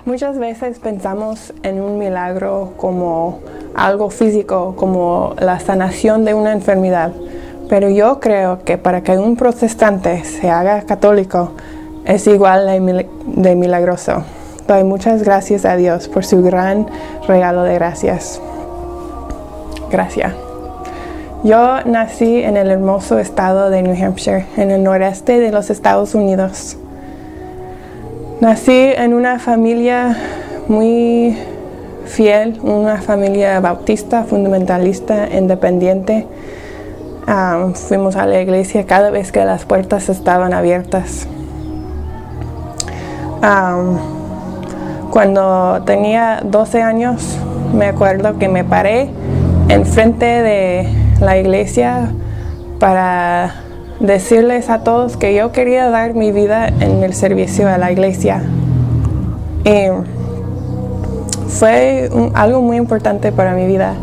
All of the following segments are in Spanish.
Muchas veces pensamos en un milagro como algo físico, como la sanación de una enfermedad. Pero yo creo que para que un protestante se haga católico es igual de milagroso. Doy muchas gracias a Dios por su gran regalo de gracias. Gracias. Yo nací en el hermoso estado de New Hampshire, en el noreste de los Estados Unidos. Nací en una familia muy fiel, una familia bautista, fundamentalista, independiente. Fuimos a la iglesia cada vez que las puertas estaban abiertas. Cuando tenía 12 años, me acuerdo que me paré enfrente de la iglesia para decirles a todos que yo quería dar mi vida en el servicio a la iglesia. Y fue algo muy importante para mi vida.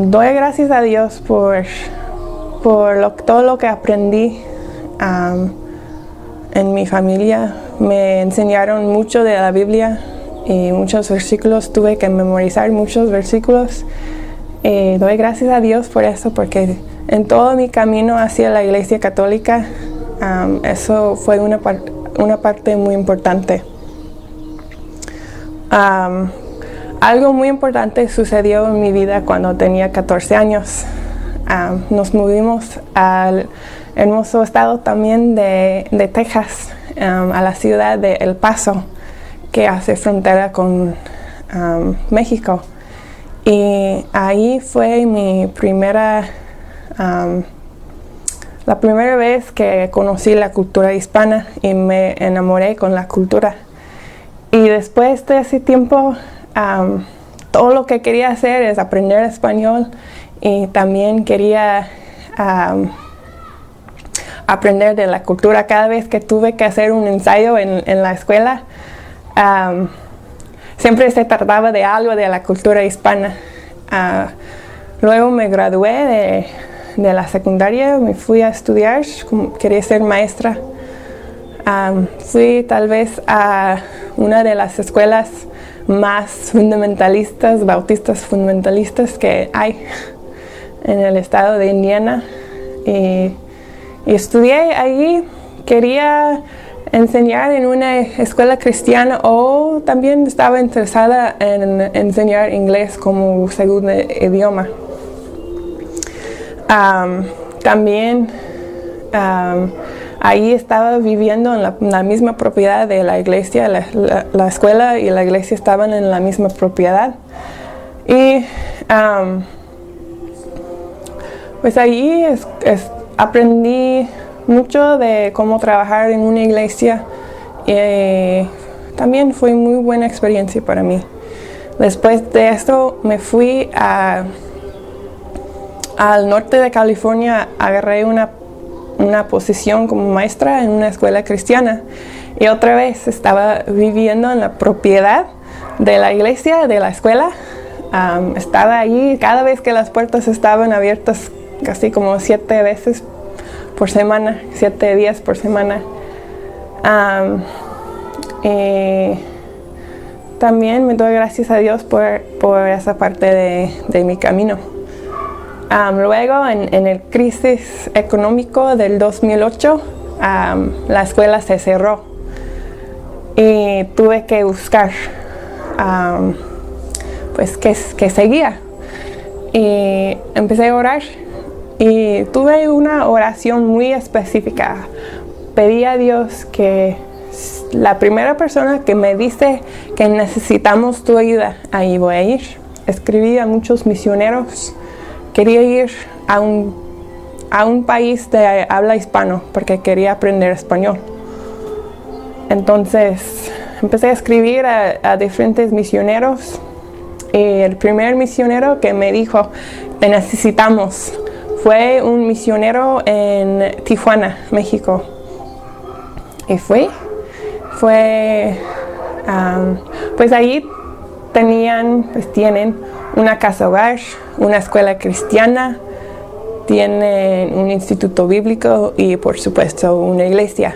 Doy gracias a Dios por todo lo que aprendí en mi familia. Me enseñaron mucho de la Biblia y muchos versículos. Tuve que memorizar muchos versículos. Doy gracias a Dios por eso, porque en todo mi camino hacia la Iglesia Católica, eso fue una parte muy importante. Algo muy importante sucedió en mi vida cuando tenía 14 años. Nos movimos al hermoso estado también de Texas, a la ciudad de El Paso, que hace frontera con México. Y ahí fue la primera vez que conocí la cultura hispana y me enamoré con la cultura. Y después de ese tiempo, todo lo que quería hacer es aprender español, y también quería aprender de la cultura. Cada vez que tuve que hacer un ensayo en la escuela, siempre se trataba de algo de la cultura hispana. Luego me gradué de la secundaria, me fui a estudiar, quería ser maestra. Fui tal vez a una de las escuelas más fundamentalistas, bautistas fundamentalistas que hay en el estado de Indiana. Y estudié allí. Quería enseñar en una escuela cristiana, o también estaba interesada en enseñar inglés como segundo idioma. También ahí estaba viviendo en la misma propiedad de la iglesia. La escuela y la iglesia estaban en la misma propiedad. Y pues allí aprendí mucho de cómo trabajar en una iglesia, y también fue muy buena experiencia para mí. Después de esto me fui al norte de California. Agarré una posición como maestra en una escuela cristiana, y otra vez estaba viviendo en la propiedad de la iglesia, de la escuela. Estaba allí cada vez que las puertas estaban abiertas, casi como 7 veces por semana, 7 días por semana. Y también me doy gracias a Dios por esa parte de mi camino. Luego, en el crisis económico del 2008, la escuela se cerró y tuve que buscar pues qué seguía. Y empecé a orar. Y tuve una oración muy específica. Pedí a Dios que la primera persona que me dice que necesitamos tu ayuda, ahí voy a ir. Escribí a muchos misioneros. Quería ir a un país de habla hispano porque quería aprender español. Entonces empecé a escribir a diferentes misioneros. Y el primer misionero que me dijo, te necesitamos, fue un misionero en Tijuana, México. Y pues ahí tienen una casa hogar, una escuela cristiana, tienen un instituto bíblico y por supuesto una iglesia.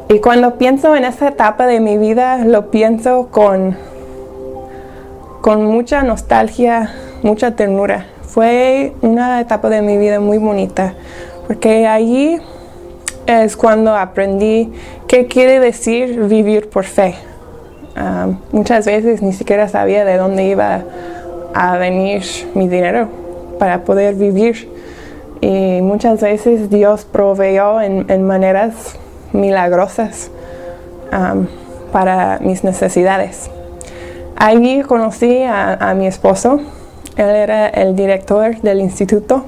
Y cuando pienso en esa etapa de mi vida, lo pienso con mucha nostalgia, mucha ternura. Fue una etapa de mi vida muy bonita, porque allí es cuando aprendí qué quiere decir vivir por fe. Muchas veces ni siquiera sabía de dónde iba a venir mi dinero para poder vivir. Y muchas veces Dios proveyó en maneras milagrosas para mis necesidades. Allí conocí a mi esposo. Él era el director del instituto,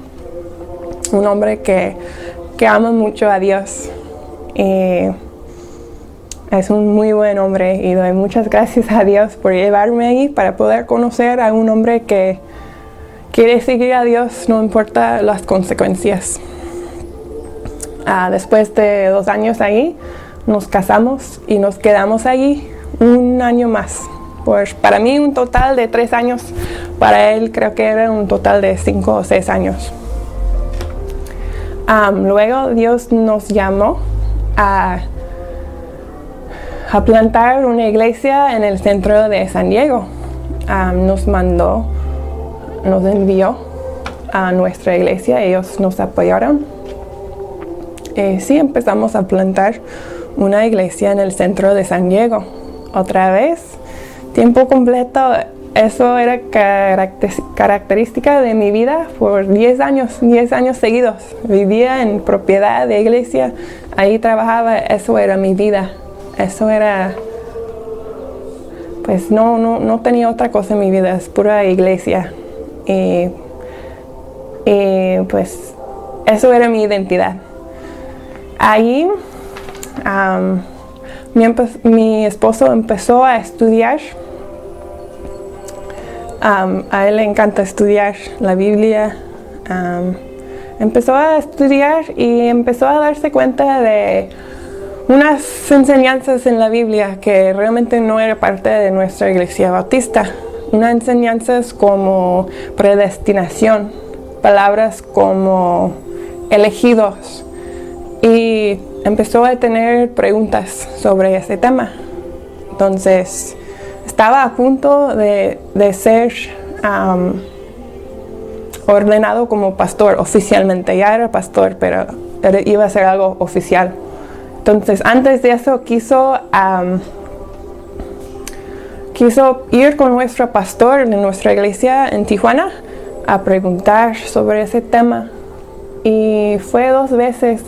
un hombre que ama mucho a Dios. Y es un muy buen hombre y doy muchas gracias a Dios por llevarme ahí para poder conocer a un hombre que quiere seguir a Dios, no importa las consecuencias. Después de 2 años ahí, nos casamos y nos quedamos allí un año más. Pues para mí un total de 3 años, para él creo que era un total de 5 o 6 años. Luego Dios nos llamó a plantar una iglesia en el centro de San Diego. Nos envió a nuestra iglesia, ellos nos apoyaron. Sí, empezamos a plantar una iglesia en el centro de San Diego. Otra vez, tiempo completo, eso era característica de mi vida por 10 años seguidos. Vivía en propiedad de iglesia, ahí trabajaba, eso era mi vida. Eso era, pues no tenía otra cosa en mi vida, es pura iglesia. Y pues eso era mi identidad. Ahí mi esposo empezó a estudiar. A él le encanta estudiar la Biblia. Empezó a estudiar y empezó a darse cuenta de unas enseñanzas en la Biblia que realmente no era parte de nuestra iglesia bautista. Unas enseñanzas como predestinación, palabras como elegidos. Y empezó a tener preguntas sobre ese tema. Entonces, estaba a punto de ser ordenado como pastor oficialmente. Ya era pastor, pero iba a ser algo oficial. Entonces, antes de eso, quiso ir con nuestro pastor de nuestra iglesia en Tijuana a preguntar sobre ese tema. Y fue 2 veces.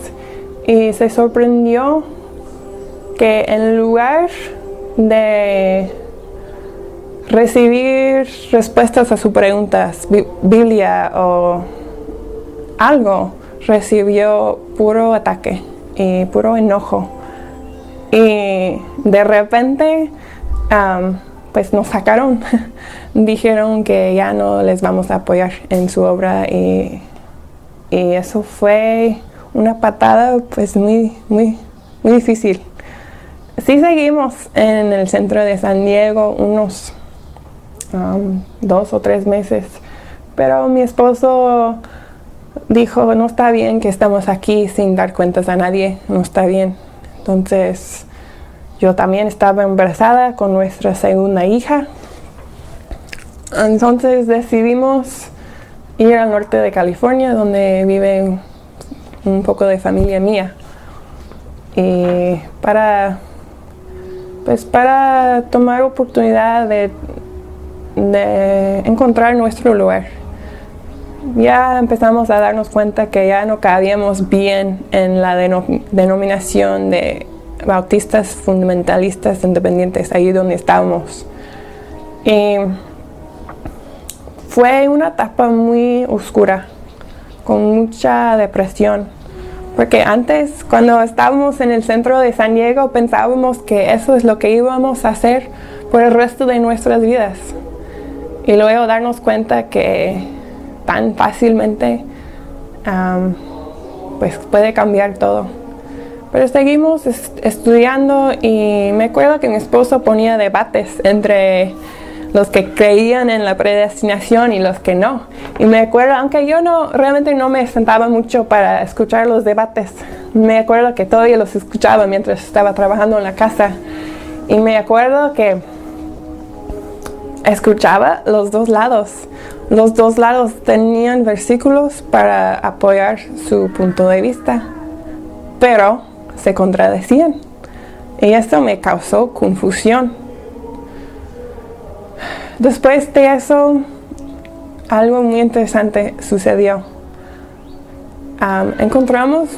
Y se sorprendió que en lugar de recibir respuestas a sus preguntas, Biblia o algo, recibió puro ataque y puro enojo. Y de repente, pues nos sacaron. Dijeron que ya no les vamos a apoyar en su obra y eso fue una patada pues muy difícil. Sí seguimos en el centro de San Diego unos 2 o 3 meses, pero mi esposo dijo, no está bien que estamos aquí sin dar cuentas a nadie, no está bien. Entonces yo también estaba embarazada con nuestra segunda hija. Entonces decidimos ir al norte de California, donde vive un poco de familia mía, y para tomar oportunidad de encontrar nuestro lugar. Ya empezamos a darnos cuenta que ya no cabíamos bien en la denominación de bautistas fundamentalistas independientes, ahí donde estábamos. Y fue una etapa muy oscura, con mucha depresión, porque antes, cuando estábamos en el centro de San Diego, pensábamos que eso es lo que íbamos a hacer por el resto de nuestras vidas, y luego darnos cuenta que tan fácilmente pues puede cambiar todo. Pero seguimos estudiando, y me acuerdo que mi esposo ponía debates entre los que creían en la predestinación y los que no. Y me acuerdo, aunque yo realmente no me sentaba mucho para escuchar los debates, me acuerdo que todavía los escuchaba mientras estaba trabajando en la casa. Y me acuerdo que escuchaba los dos lados. Los dos lados tenían versículos para apoyar su punto de vista, pero se contradecían. Y esto me causó confusión. Después de eso, algo muy interesante sucedió. Encontramos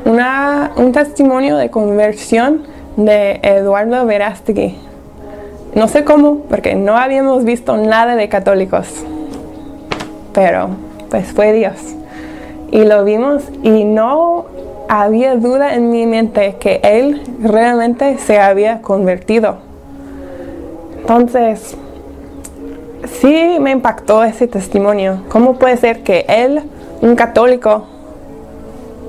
un testimonio de conversión de Eduardo Verástegui. No sé cómo, porque no habíamos visto nada de católicos, pero pues fue Dios. Y lo vimos y no había duda en mi mente que él realmente se había convertido. Entonces, sí me impactó ese testimonio. ¿Cómo puede ser que él, un católico,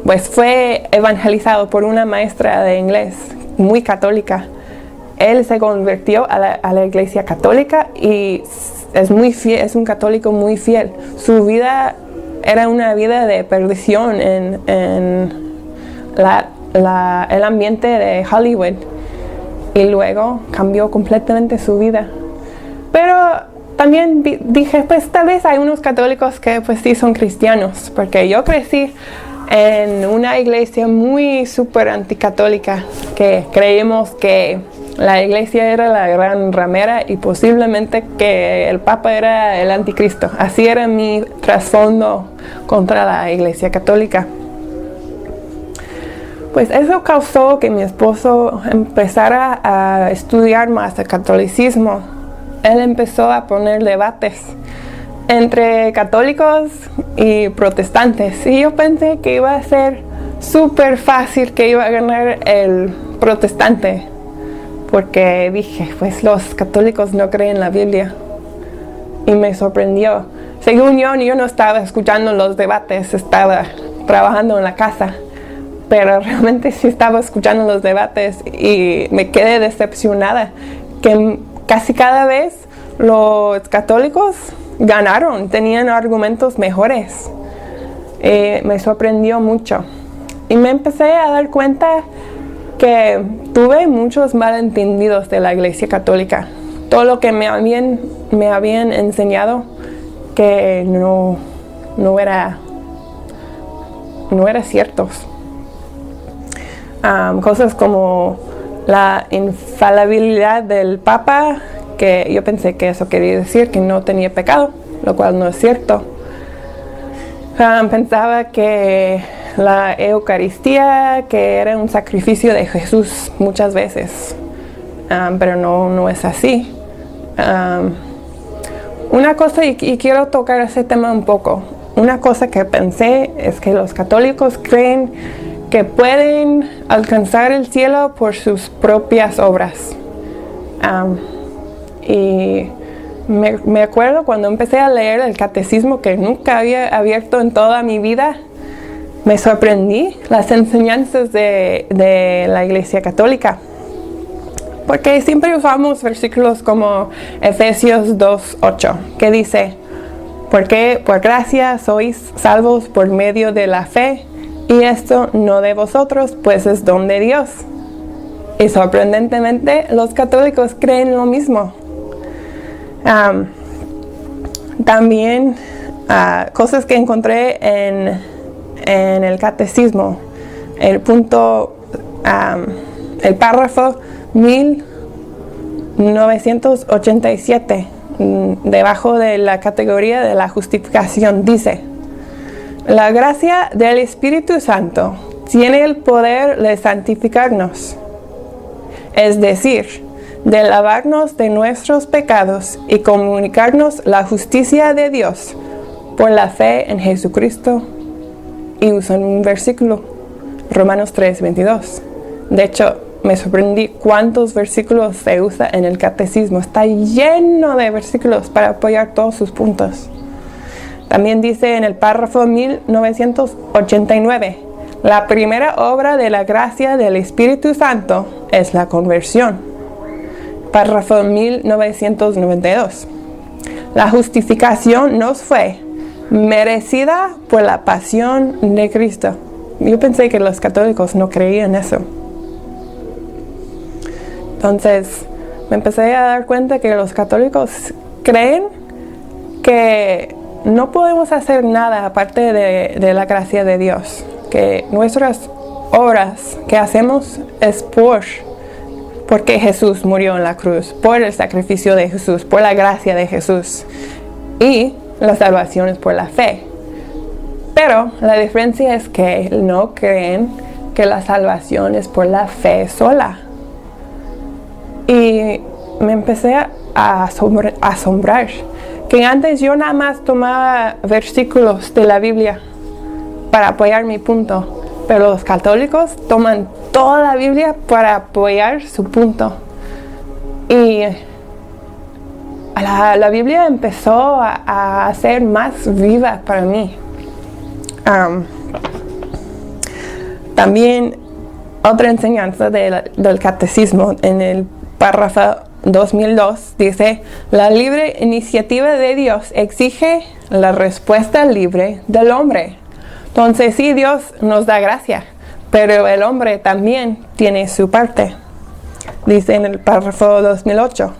pues fue evangelizado por una maestra de inglés muy católica? Él se convirtió a la iglesia católica y es muy fiel, es un católico muy fiel. Su vida era una vida de perdición en el ambiente de Hollywood, y luego cambió completamente su vida. Pero también dije, pues tal vez hay unos católicos que pues sí son cristianos, porque yo crecí en una iglesia muy súper anticatólica, que creímos que la iglesia era la gran ramera y posiblemente que el papa era el anticristo. Así era mi trasfondo contra la iglesia católica. Pues eso causó que mi esposo empezara a estudiar más el catolicismo. Él empezó a poner debates entre católicos y protestantes. Y yo pensé que iba a ser súper fácil, que iba a ganar el protestante. Porque dije, pues los católicos no creen en la Biblia. Y me sorprendió. Según yo no estaba escuchando los debates, estaba trabajando en la casa. Pero realmente sí estaba escuchando los debates y me quedé decepcionada. Que casi cada vez los católicos ganaron, tenían argumentos mejores. Me sorprendió mucho. Y me empecé a dar cuenta que tuve muchos malentendidos de la iglesia católica. Todo lo que me habían enseñado que no era cierto. Cosas como la infalibilidad del Papa, que yo pensé que eso quería decir que no tenía pecado, lo cual no es cierto. Pensaba que la Eucaristía, que era un sacrificio de Jesús muchas veces, pero no es así. Una cosa, y quiero tocar ese tema un poco, una cosa que pensé es que los católicos creen que pueden alcanzar el cielo por sus propias obras. Y me acuerdo cuando empecé a leer el catecismo, que nunca había abierto en toda mi vida, me sorprendí las enseñanzas de la iglesia católica. Porque siempre usamos versículos como Efesios 2:8, que dice, porque por gracia sois salvos por medio de la fe, y esto no de vosotros, pues es don de Dios. Y sorprendentemente los católicos creen lo mismo. También cosas que encontré en el catecismo, el párrafo 1987, debajo de la categoría de la justificación, dice: la gracia del Espíritu Santo tiene el poder de santificarnos, es decir, de lavarnos de nuestros pecados y comunicarnos la justicia de Dios por la fe en Jesucristo. Y usan un versículo, Romanos 3:22. De hecho, me sorprendí cuántos versículos se usa en el catecismo. Está lleno de versículos para apoyar todos sus puntos. También dice en el párrafo 1989, la primera obra de la gracia del Espíritu Santo es la conversión. Párrafo 1992, La justificación nos fue merecida por la pasión de Cristo. Yo pensé que los católicos no creían eso. Entonces me empecé a dar cuenta que los católicos creen que no podemos hacer nada aparte de la gracia de Dios, que nuestras obras que hacemos es porque Jesús murió en la cruz, por el sacrificio de Jesús, por la gracia de Jesús, y la salvación es por la fe. Pero la diferencia es que no creen que la salvación es por la fe sola. Y me empecé a asombrar que antes yo nada más tomaba versículos de la Biblia para apoyar mi punto, pero los católicos toman toda la Biblia para apoyar su punto. Y la Biblia empezó a ser más viva para mí. También otra enseñanza del catecismo en el párrafo 2002 dice: la libre iniciativa de Dios exige la respuesta libre del hombre. Entonces sí, Dios nos da gracia, pero el hombre también tiene su parte. Dice en el párrafo 2008: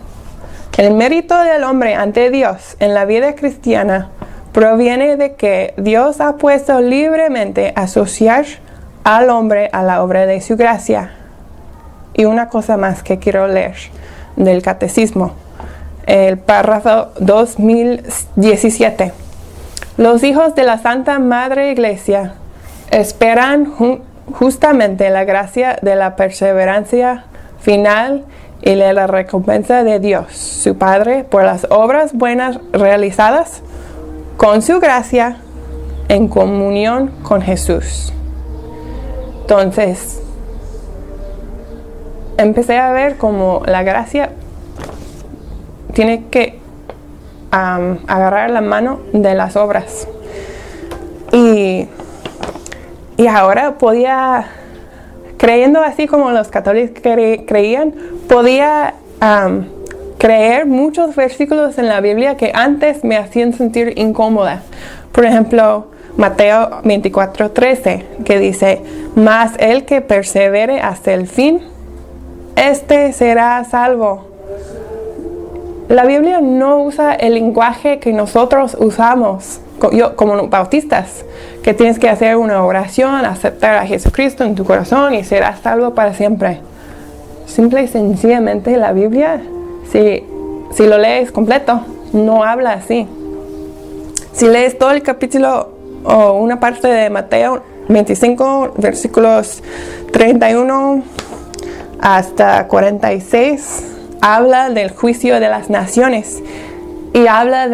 el mérito del hombre ante Dios en la vida cristiana proviene de que Dios ha puesto libremente a asociar al hombre a la obra de su gracia. Y una cosa más que quiero leer del catecismo, el párrafo 2017. Los hijos de la Santa Madre Iglesia esperan justamente la gracia de la perseverancia final y de la recompensa de Dios, su Padre, por las obras buenas realizadas con su gracia en comunión con Jesús. Entonces, empecé a ver cómo la gracia tiene que agarrar la mano de las obras. Y ahora podía, creyendo así como los católicos creían, podía creer muchos versículos en la Biblia que antes me hacían sentir incómoda. Por ejemplo, Mateo 24:13, que dice: mas el que persevere hasta el fin, este será salvo. La Biblia no usa el lenguaje que nosotros usamos, como bautistas, que tienes que hacer una oración, aceptar a Jesucristo en tu corazón y serás salvo para siempre. Simple y sencillamente la Biblia, si lo lees completo, no habla así. Si lees todo el capítulo o una parte de Mateo 25, versículos 31 hasta 46, habla del juicio de las naciones y habla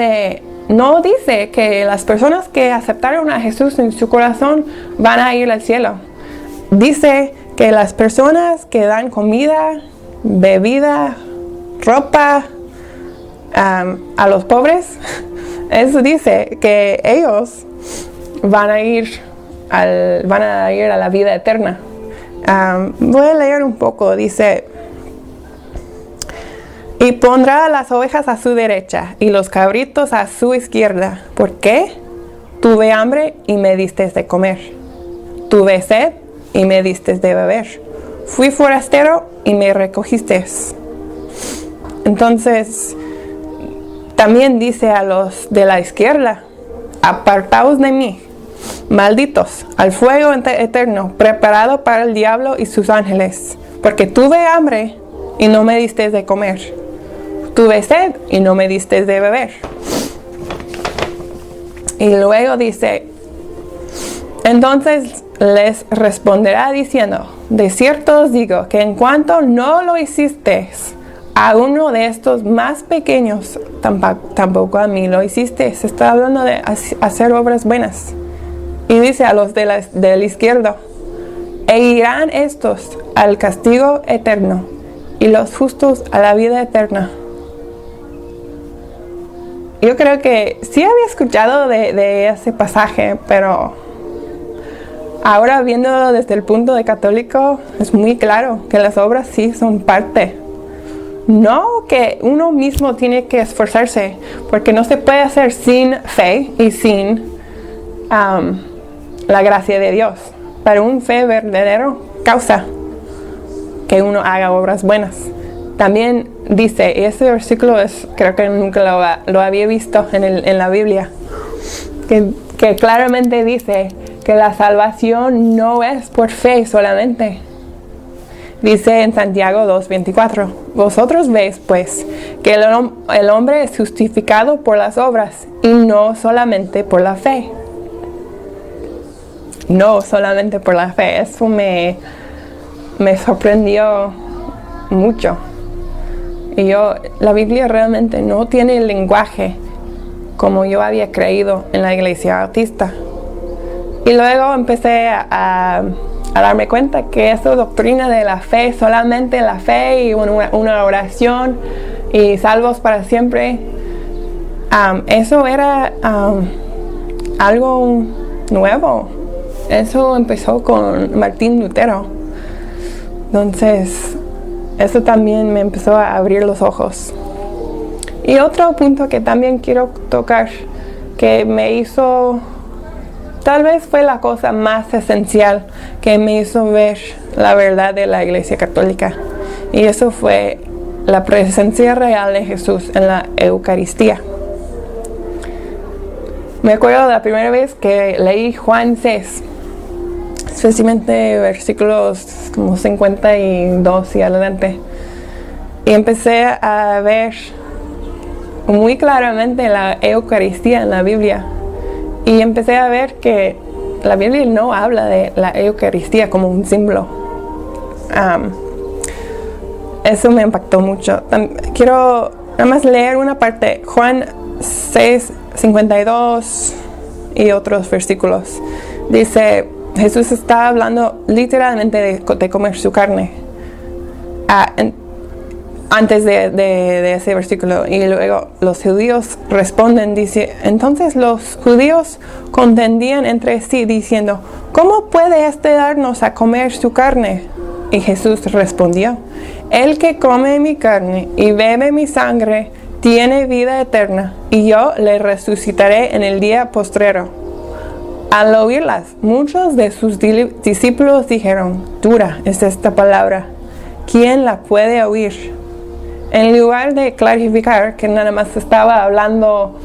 no dice que las personas que aceptaron a Jesús en su corazón van a ir al cielo. Dice que las personas que dan comida, bebida, ropa a los pobres, eso dice que ellos van a ir a la vida eterna. Voy a leer un poco. Dice: y pondrá las ovejas a su derecha y los cabritos a su izquierda. ¿Por qué? Tuve hambre y me diste de comer. Tuve sed y me diste de beber. Fui forastero y me recogiste. Entonces, también dice a los de la izquierda: apartaos de mí, malditos, al fuego eterno, preparado para el diablo y sus ángeles, porque tuve hambre y no me diste de comer. Tuve sed y no me diste de beber. Y luego dice: entonces les responderá diciendo: de cierto os digo que en cuanto no lo hicisteis a uno de estos más pequeños, tampoco a mí lo hicisteis. Se está hablando de hacer obras buenas. Y dice a los del izquierdo: e irán estos al castigo eterno y los justos a la vida eterna. Yo creo que sí había escuchado de ese pasaje, pero ahora viéndolo desde el punto de católico, es muy claro que las obras sí son parte. No que uno mismo tiene que esforzarse, porque no se puede hacer sin fe y sin la gracia de Dios. Pero un fe verdadero causa que uno haga obras buenas. También dice, y ese versículo creo que nunca lo había visto en la Biblia, que claramente dice que la salvación no es por fe solamente. Dice en Santiago 2:24, vosotros veis pues que el hombre es justificado por las obras y no solamente por la fe. No solamente por la fe. Eso me sorprendió mucho. Y la Biblia realmente no tiene el lenguaje como yo había creído en la iglesia bautista. Y luego empecé a darme cuenta que esa doctrina de la fe, solamente la fe y una oración y salvos para siempre, eso era algo nuevo. Eso empezó con Martín Lutero. Entonces, eso también me empezó a abrir los ojos. Y otro punto que también quiero tocar, que me hizo, tal vez fue la cosa más esencial que me hizo ver la verdad de la Iglesia Católica. Y eso fue la presencia real de Jesús en la Eucaristía. Me acuerdo de la primera vez que leí Juan 6, especialmente versículos como 52 y adelante. Y empecé a ver muy claramente la Eucaristía en la Biblia. Y empecé a ver que la Biblia no habla de la Eucaristía como un símbolo. Eso me impactó mucho. Quiero nada más leer una parte. Juan 6, 52 y otros versículos. Dice, Jesús está hablando literalmente de comer su carne. Antes de ese versículo, y luego los judíos responden, dice, entonces los judíos contendían entre sí diciendo, ¿cómo puede éste darnos a comer su carne? Y Jesús respondió, el que come mi carne y bebe mi sangre tiene vida eterna, y yo le resucitaré en el día postrero. Al oírlas, muchos de sus discípulos dijeron, dura es esta palabra, ¿quién la puede oír? En lugar de clarificar que nada más estaba hablando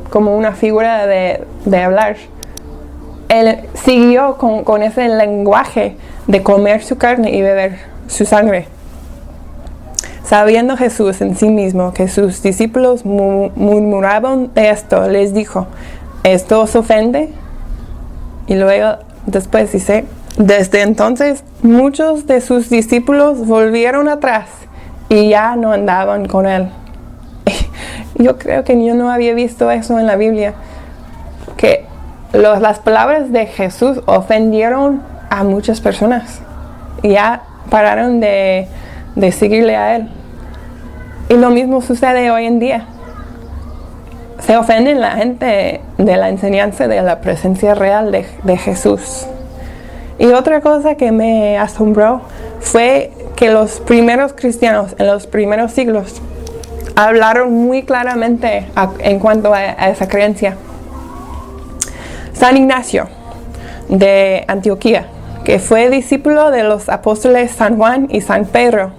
como una figura de hablar, él siguió con ese lenguaje de comer su carne y beber su sangre. Sabiendo Jesús en sí mismo que sus discípulos murmuraban de esto, les dijo, ¿esto os ofende? Y luego después dice, desde entonces muchos de sus discípulos volvieron atrás y ya no andaban con él. Yo creo que yo no había visto eso en la Biblia, que las palabras de Jesús ofendieron a muchas personas y ya pararon de seguirle a él. Y lo mismo sucede hoy en día. Se ofenden la gente de la enseñanza de la presencia real de Jesús. Y otra cosa que me asombró fue que los primeros cristianos en los primeros siglos hablaron muy claramente en cuanto a esa creencia. San Ignacio de Antioquía, que fue discípulo de los apóstoles San Juan y San Pedro,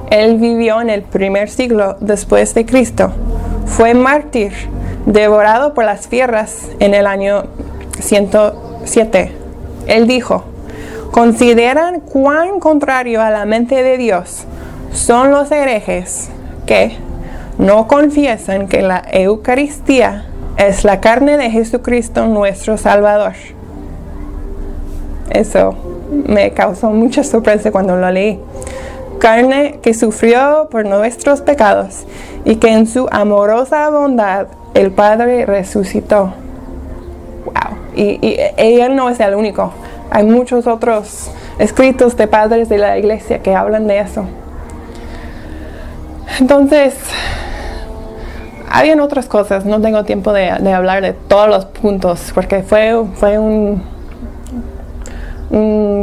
él vivió en el primer siglo después de Cristo. Fue mártir, devorado por las fieras en el año 107. Él dijo, consideran cuán contrario a la mente de Dios son los herejes que no confiesan que la Eucaristía es la carne de Jesucristo nuestro Salvador. Eso me causó mucha sorpresa cuando lo leí. Carne que sufrió por nuestros pecados y que en su amorosa bondad el Padre resucitó. Wow. Y él no es el único. Hay muchos otros escritos de padres de la iglesia que hablan de eso. Entonces, habían otras cosas. No tengo tiempo de hablar de todos los puntos porque fue un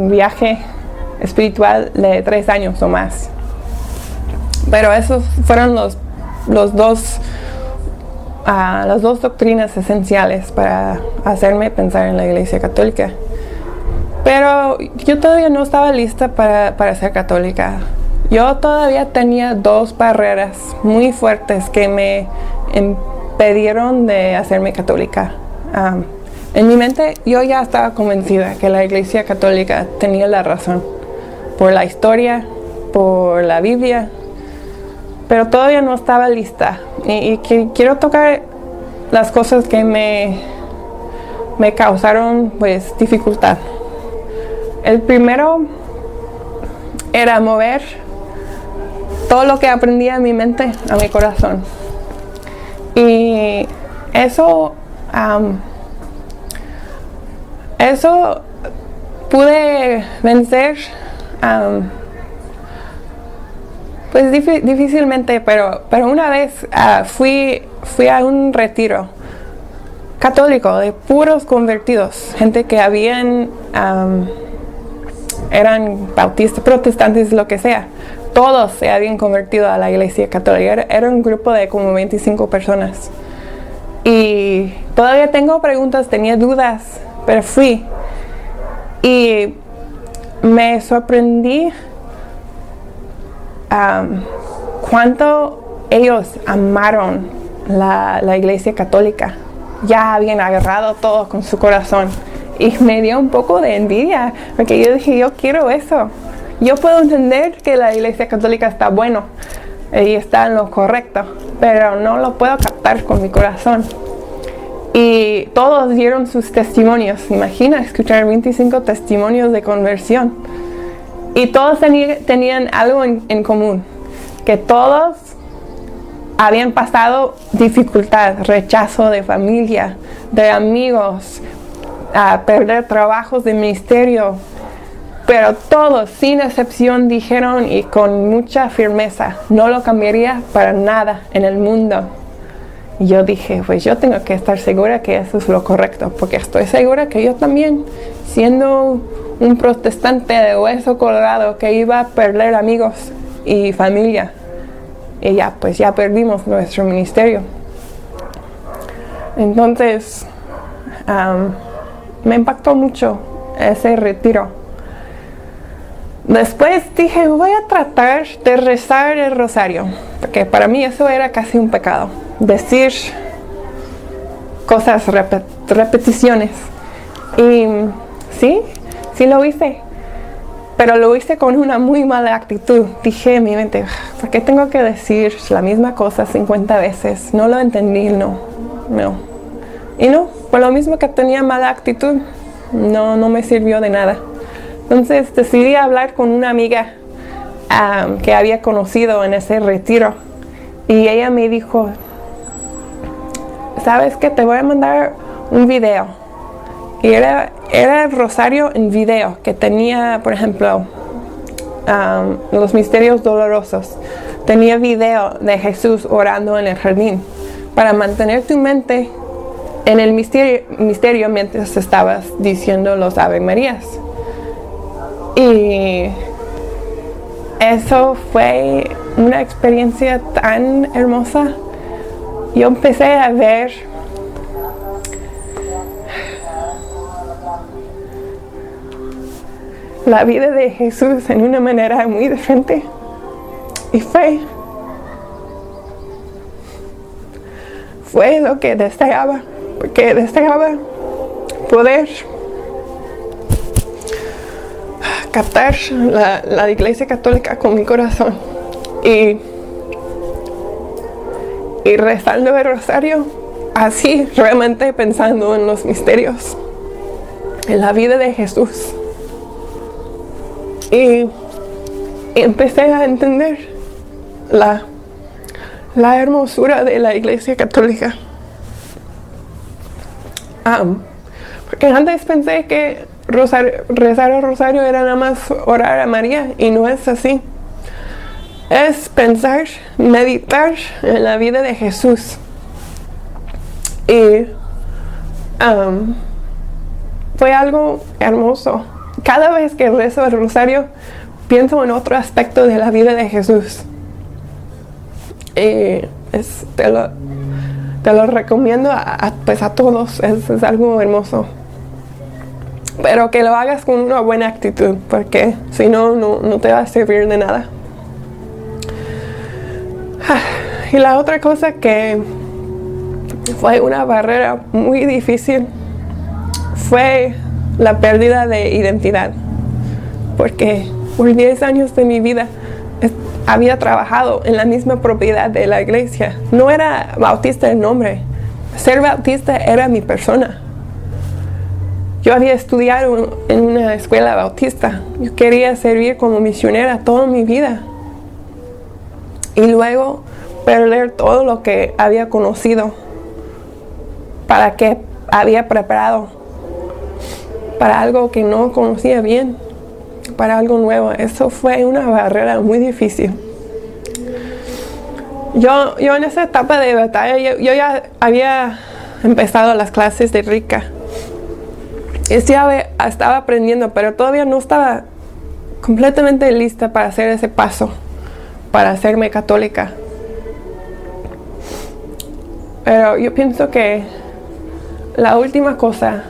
viaje espiritual de 3 años o más. Pero esos fueron las dos doctrinas esenciales para hacerme pensar en la Iglesia Católica. Pero yo todavía no estaba lista para ser católica. Yo todavía tenía 2 barreras muy fuertes que me impidieron de hacerme católica. En mi mente yo ya estaba convencida que la Iglesia Católica tenía la razón, por la historia, por la Biblia, pero todavía no estaba lista. Y quiero tocar las cosas que me causaron pues dificultad. El primero era mover todo lo que aprendí en mi mente a mi corazón. Y eso pude vencer pues difícilmente, pero una vez fui a un retiro católico de puros convertidos, gente que eran bautistas, protestantes, lo que sea. Todos se habían convertido a la Iglesia Católica. Era un grupo de como 25 personas. Y todavía tengo preguntas, tenía dudas, pero fui. Y me sorprendí cuánto ellos amaron la Iglesia Católica. Ya habían agarrado todo con su corazón. Y me dio un poco de envidia, porque yo dije, yo quiero eso. Yo puedo entender que la Iglesia Católica está bueno y está en lo correcto, pero no lo puedo captar con mi corazón. Y todos dieron sus testimonios. Imagina escuchar 25 testimonios de conversión. Y todos tenían algo en común, que todos habían pasado dificultad, rechazo de familia, de amigos, a perder trabajos de ministerio, pero todos sin excepción dijeron y con mucha firmeza, no lo cambiaría para nada en el mundo. Y yo dije, pues yo tengo que estar segura que eso es lo correcto, porque estoy segura que yo también, siendo un protestante de hueso colorado, que iba a perder amigos y familia, y ya perdimos nuestro ministerio. Entonces me impactó mucho ese retiro. Después dije, voy a tratar de rezar el rosario, porque para mí eso era casi un pecado, decir cosas, repeticiones. Y sí lo hice, pero lo hice con una muy mala actitud. Dije en mi mente, ¿por qué tengo que decir la misma cosa 50 veces? No lo entendí, no. Y no, por lo mismo que tenía mala actitud, no me sirvió de nada. Entonces decidí hablar con una amiga que había conocido en ese retiro. Y ella me dijo, ¿sabes qué? Te voy a mandar un video. Y era el rosario en video, que tenía, por ejemplo, los misterios dolorosos. Tenía video de Jesús orando en el jardín, para mantener tu mente en el misterio mientras estabas diciendo los Ave Marías. Y eso fue una experiencia tan hermosa. Yo empecé a ver la vida de Jesús en una manera muy diferente. Y fue lo que deseaba, porque deseaba poder captar la Iglesia Católica con mi corazón y rezando el rosario así, realmente pensando en los misterios, en la vida de Jesús. Y empecé a entender la hermosura de la Iglesia Católica. Porque antes pensé que rezar el rosario era nada más orar a María, y no es así. Es pensar, meditar en la vida de Jesús. Y fue algo hermoso. cada vez que rezo el rosario, pienso en otro aspecto de la vida de Jesús. Y te lo recomiendo a todos, es algo hermoso. Pero que lo hagas con una buena actitud, porque si no, no te va a servir de nada. Y la otra cosa que fue una barrera muy difícil fue la pérdida de identidad, porque por 10 años de mi vida había trabajado en la misma propiedad de la iglesia. No era bautista el nombre, ser bautista era mi persona. Yo había estudiado en una escuela bautista, yo quería servir como misionera toda mi vida, y luego perder todo lo que había conocido, para que había preparado para algo que no conocía bien, para algo nuevo. Eso fue una barrera muy difícil. Yo en esa etapa de batalla, yo ya había empezado las clases de Rica. Y sí estaba aprendiendo, pero todavía no estaba completamente lista para hacer ese paso, para hacerme católica. Pero yo pienso que la última cosa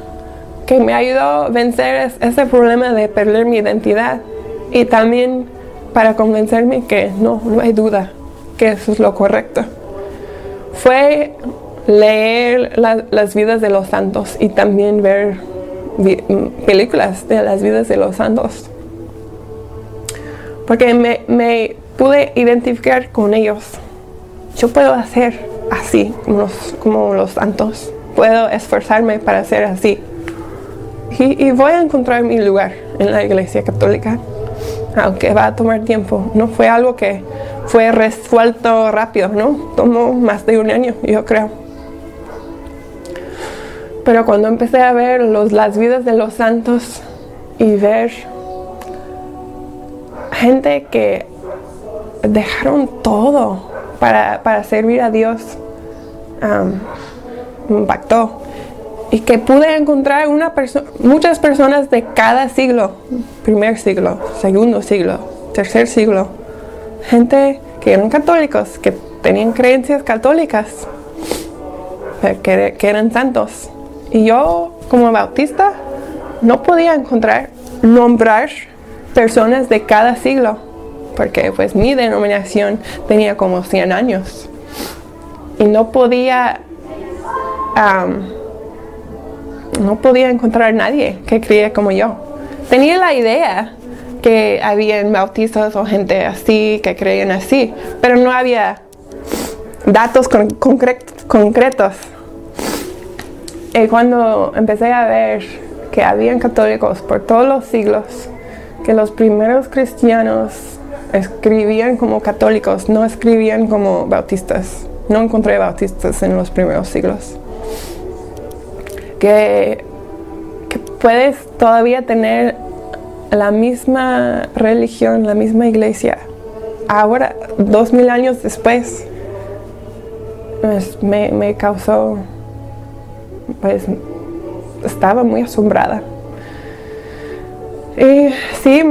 que me ayudó a vencer es ese problema de perder mi identidad, y también para convencerme que no hay duda que eso es lo correcto, fue leer las vidas de los santos y también ver películas de las vidas de los santos, porque me pude identificar con ellos. Yo puedo hacer así como los santos, puedo esforzarme para ser así, y voy a encontrar mi lugar en la Iglesia Católica, aunque va a tomar tiempo. No fue algo que fue resuelto rápido, ¿no? Tomó más de un año, yo creo. Pero cuando empecé a ver las vidas de los santos y ver gente que dejaron todo para servir a Dios, me impactó. Y que pude encontrar muchas personas de cada siglo, primer siglo, segundo siglo, tercer siglo, gente que eran católicos, que tenían creencias católicas, que eran santos. Y yo, como bautista, no podía nombrar personas de cada siglo, porque pues mi denominación tenía como 100 años. Y no podía encontrar a nadie que creía como yo. Tenía la idea que habían bautistas o gente así, que creían así, pero no había datos concretos. Y cuando empecé a ver que habían católicos por todos los siglos, que los primeros cristianos escribían como católicos, no escribían como bautistas. No encontré bautistas en los primeros siglos. Que puedes todavía tener la misma religión, la misma iglesia. Ahora, 2000 años después, pues, me causó, pues, estaba muy asombrada. Y sí,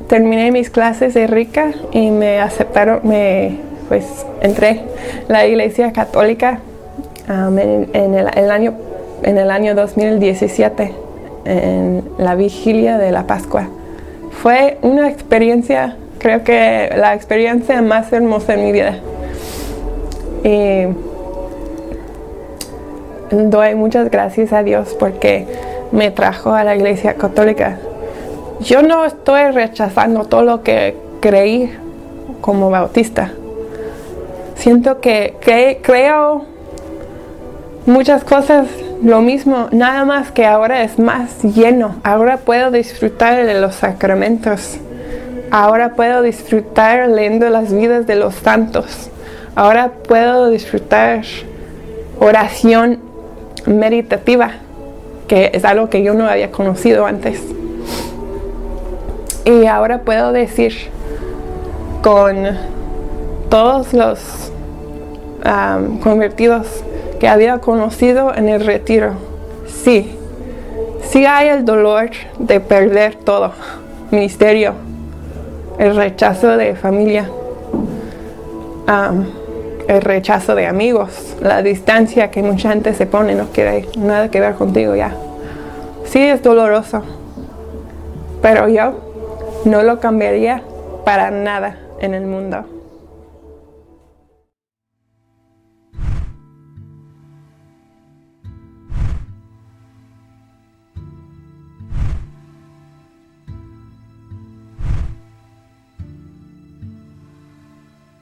terminé mis clases de Rica y me aceptaron, pues entré a la Iglesia Católica en el año 2017, en la vigilia de la Pascua. Fue una experiencia, creo que la experiencia más hermosa en mi vida. Y doy muchas gracias a Dios porque me trajo a la Iglesia Católica. Yo no estoy rechazando todo lo que creí como bautista. Siento que creo muchas cosas lo mismo, nada más que ahora es más lleno. Ahora puedo disfrutar de los sacramentos. Ahora puedo disfrutar leyendo las vidas de los santos. Ahora puedo disfrutar oración meditativa, que es algo que yo no había conocido antes. Y ahora puedo decir con todos los convertidos que había conocido en el retiro: sí, Sí hay el dolor de perder todo, ministerio, el rechazo de familia, el rechazo de amigos, la distancia que mucha gente se pone, no quiere nada que ver contigo ya. Sí es doloroso, pero yo no lo cambiaría para nada en el mundo.